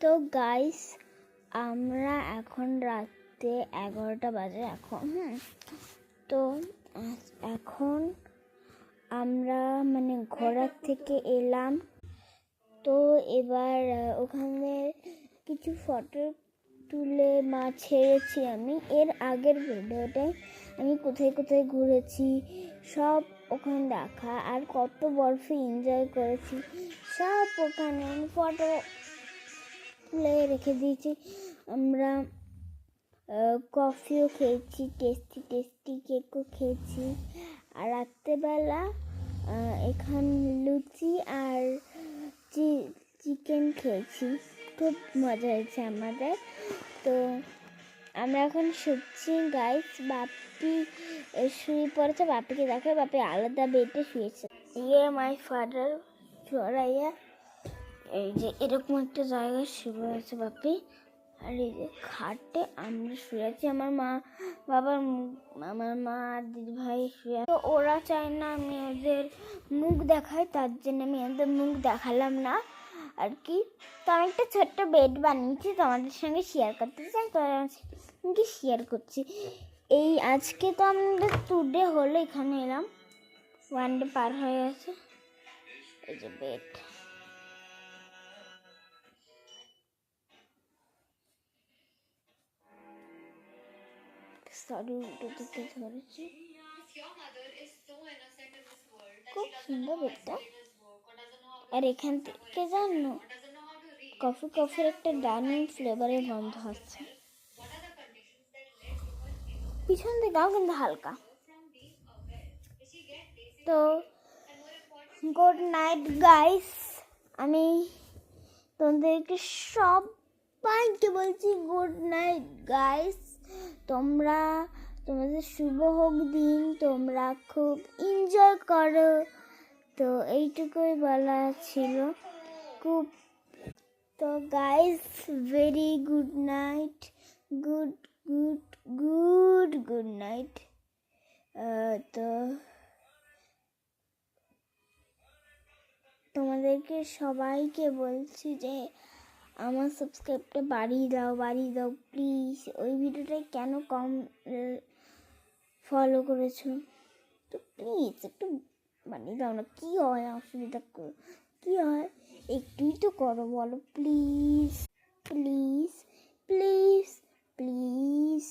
তো গাইস, আমরা এখন রাতে 11টা বাজে এখন। তো এখন আমরা ঘোরার থেকে এলাম। তো এবার ওখানে কিছু ফটো তুলে ছেড়েছি আমি। এর আগের ভিডিওটায় আমি কোথায় কোথায় ঘুরেছি সব ওখানে দেখা, আর কত বরফে এনজয় করেছি সব ওখানে আমি ফটো তুলে রেখে দিয়েছি। আমরা কফিও খেয়েছি, টেস্টি টেস্টি কেকও খেয়েছি। আর রাত্রেবেলা এখানে লুচি আর চিকেন খেয়েছি, খুব মজা হয়েছে আমাদের। তো আমরা এখন শুচ্ছি গাইস। বাপি শুয়ে পড়েছে, বাপিকে দেখো, বাপি আলাদা বেডে শুয়েছে। মাই ফাদার চড়াইয়া এই যে এরকম একটা জায়গায় শুয়ে আছে বাপি, আর এই যে খাটে আমরা শুয়ে আছি। আমার মা আর দিদি ভাই শুয়ে। তো ওরা চায় না আমি ওদের মুখ দেখাই, তার জন্য আমি ওদের মুখ দেখালাম না আর কি। তো আমি একটা ছোট্ট বেড বানিয়েছি, তোমাদের সঙ্গে শেয়ার করতে চাই, তো আমি শেয়ার করছি। এই আজকে তো আমাদের 2 ডে হলো এখানে এলাম, 1 ডে পার হয়ে গেছে। এই যে বেড, সরি উল্টো দিকে ধরেছি। খুব সুন্দর বেডটা। আর এখান থেকে জানো কফির একটা ডাইনিং ফ্লেভারের গন্ধ আসছে, পিছন দিকেও কিন্তু হালকা। তো গুড নাইট গাইস, আমি তোমাদেরকে সবাইকে বলছি গুড নাইট গাইস। তোমাদের শুভ হোক দিন, তোমরা খুব এনজয় করো। তো এইটুকুই বলা ছিল। খুব তো guys, very good night, good night. তো তোমাদেরকে সবাইকে বলছি যে আমার সাবস্ক্রাইবটা বাড়িয়ে দাও প্লিজ। ওই ভিডিওটায় কেন কম ফলো করেছো, তো প্লিজ একটু বাড়িয়ে দাও না। কি হয়, অসুবিধা কি হয়, একটুই তো করো, বলো প্লিজ প্লিজ প্লিজ প্লিজ।